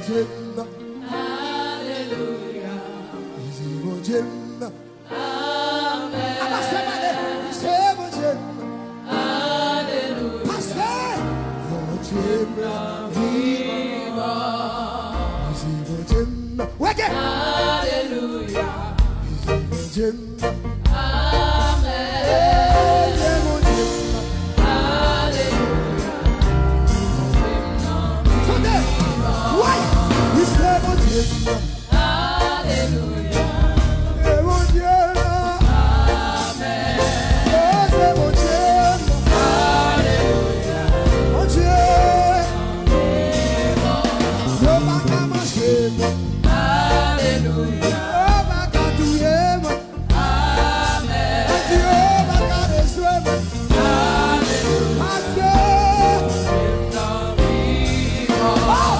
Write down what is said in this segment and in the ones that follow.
Dieu. Alléluia. C'est mon Dieu. Amen. C'est mon Dieu. Alléluia. Parce que mon Dieu Vivant. c'est mon Dieu. Ouais, Alléluia. c'est mon Dieu. Amen. C'est mon Dieu. Alléluia. Chantez. Ouais, c'est mon Dieu. Alléluia. C'est mon Dieu. Amen. Oh, c'est mon Dieu. Alléluia. Mon Dieu. Vivant. Je vais pas manger. Alléluia. Oh, ma catouille. Amen. Dieu, ma caressoie. Alléluia. Parce que Vivant.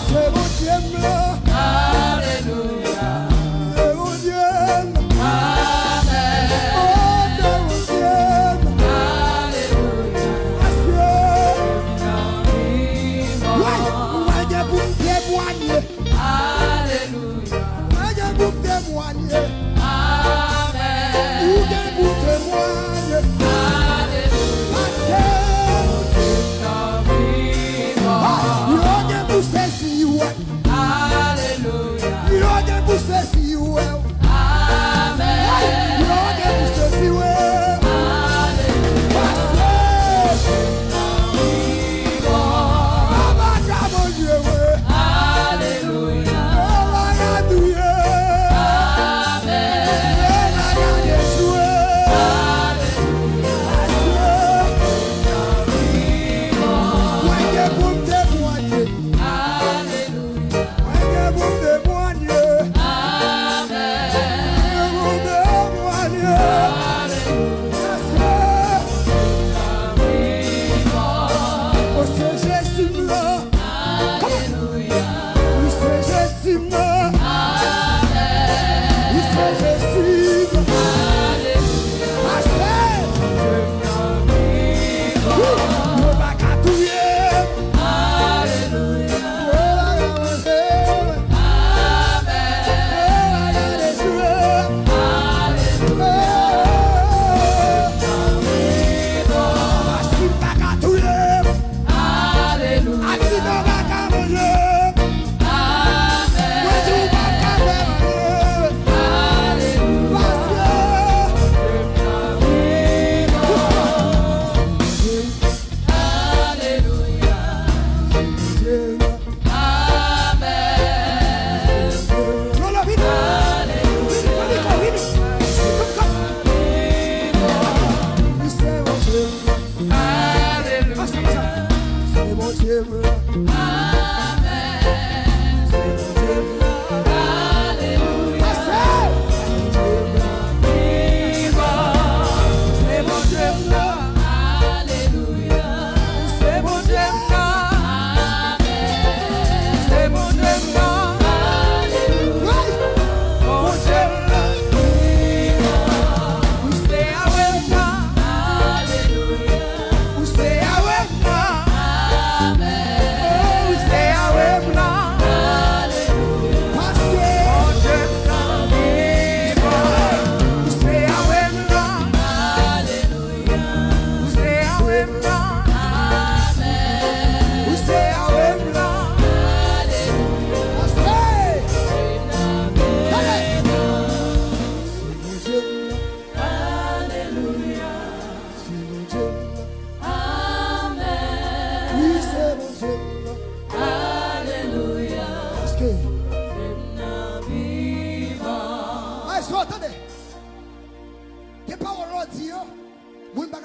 c'est mon Dieu. Alléluia. C'est mon Dieu. Amen. Oh, c'est mon Dieu. Alléluia. Parce que Vivant. ouais, pour me témoigner. Alléluia. Ouais, pour me témoigner. Amen. Ou bien pour témoigner. Alléluia. Parce que Vivant. il y a pour ceci, ouais. Alléluia. Il y a pour ceci, ouais. Amen. Il y a pour ceci, ouais. Parce que ah, ma God, mon Dieu, ouais. Alléluia. Oh, ma God, oui. Amen. Oh, ma God, yes, ouais. Parce que ouais, il y a pour me témoigner. Alléluia. Ouais, il y a pour me témoigner. Amen.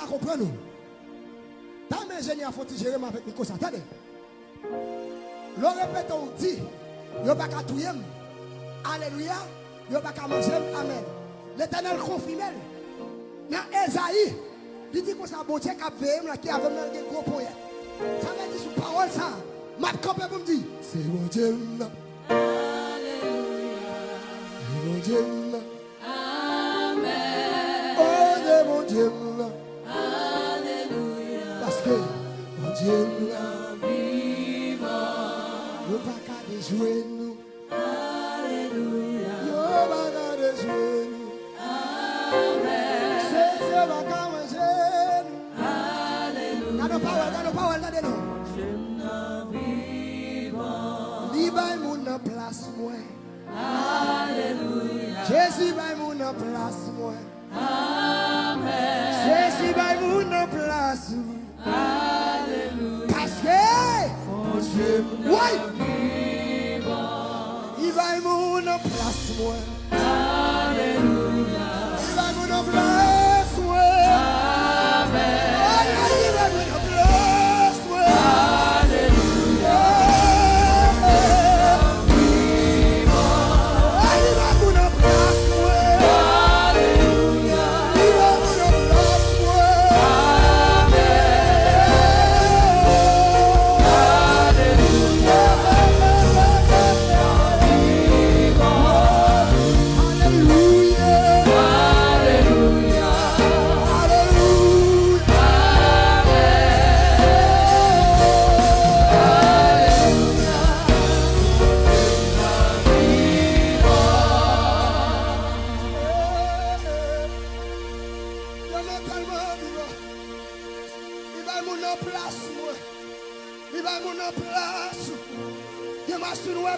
comprendre. Tant ingénieur faut gérer avec Nico. Attendez. Le répète, on dit, il n'y a pas qu'à tout. Alléluia. Il n'y a pas qu'à manger. Amen. L'Éternel confirme. Dans Esaïe, il dit que ça bon Dieu qui avait un gros poème. Ça veut dire sur parole ça. Ma copie pour me dire, c'est mon Dieu. Alléluia. C'est mon Dieu. Amen. Oh, c'est mon Dieu. Alléluia. Parce que mon Dieu. Vivant. Yo pas qu'à déjouer nous. Alléluia. Yo pas qu'à déjouer nous. Amen. C'est pas qu'à manger nous. Alléluia. Dans nos paroles, dans nous. Je n'en vivant. Li bay moun en place moi. Alléluia. Jésus bay moun en place moi. Amen. Jésus bay moun en place. Alléluia. Parce que ouais, Vivant. il bay moun en place moi. Alléluia. Il bay moun en place moi. Amen. Il bay moun en place moi. Alléluia. Il bay moun en place moi. Alléluia. Il bay moun en place moi.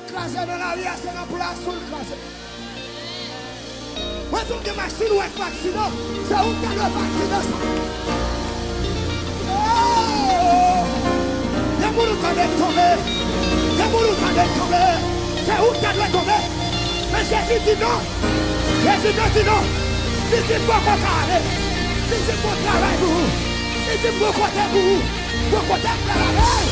Écrasé dans la vie, c'est la place où écrasé. Moi, je dis machine ou accident, c'est où tu as le accident. Il y a beaucoup de tomber, il y a beaucoup de tomber, c'est où tu as le tomber. Mais Jésus dit non, Jésus dit non, il dit bon côté, il dit bon travail pour vous, il dit bon côté pour vous, bon côté pour travail.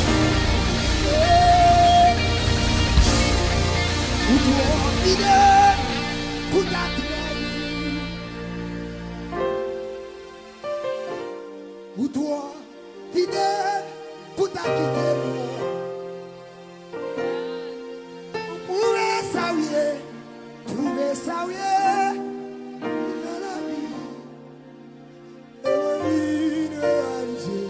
Ou toi fidèle pour ta trahir. Ou toi fidèle pour ta quitter. Prouver ça oui, prouver ça oui. Dans la vie, et ma vie de réaliser.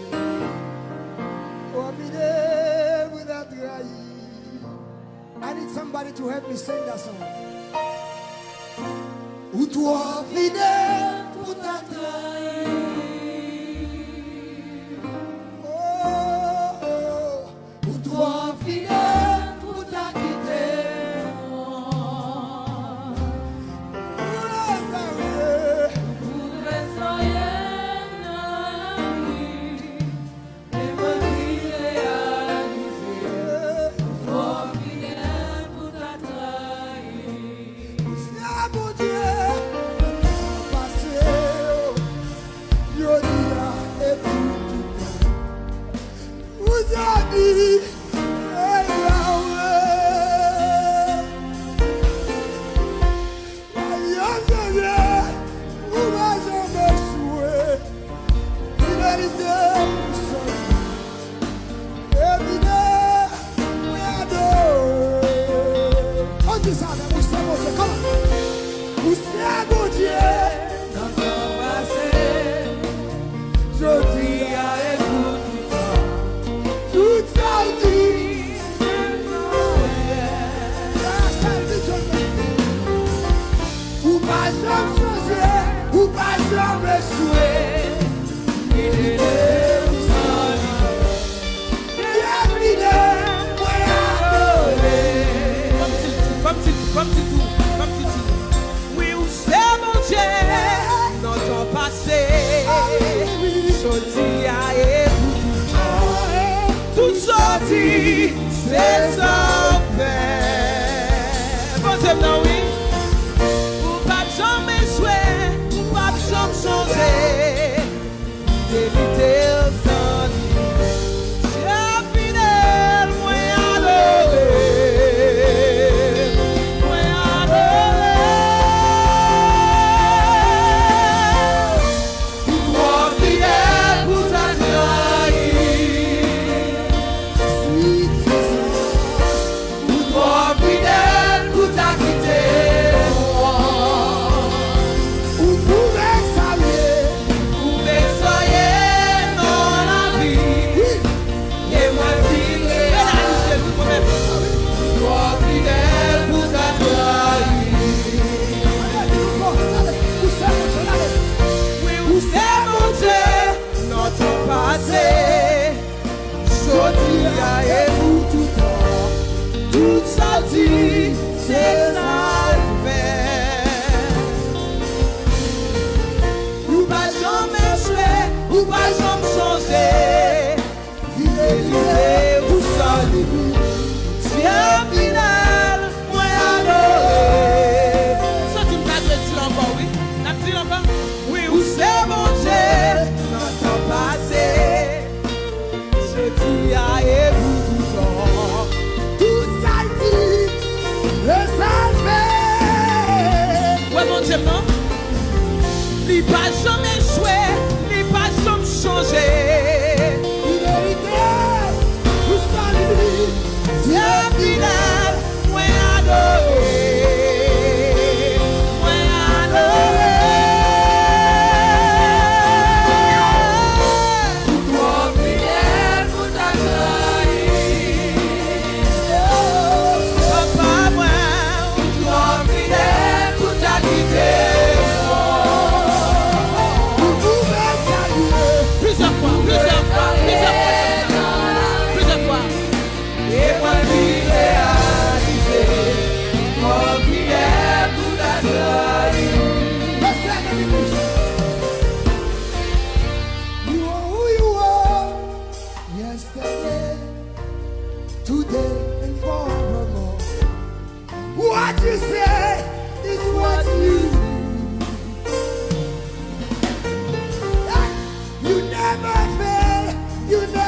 Oh fidèle pour ta trahir. I need somebody to help me sing that song. Ou toi fidèle pour ta trahir. Oh, oh. Ou toi fidèle pour ta quitter. Comme fidèle, moi adoré, moi adoré. Toi fidèle pour ta Papa, moi, Toi fidèle pour ta Vous pouvez saluer. plusieurs fois. Et moi réalisé, toi fidèle pour ta gloire. Let's stand in the music. You are who you are. Yesterday, today, and forevermore. What you say is what you do. You never fail. You never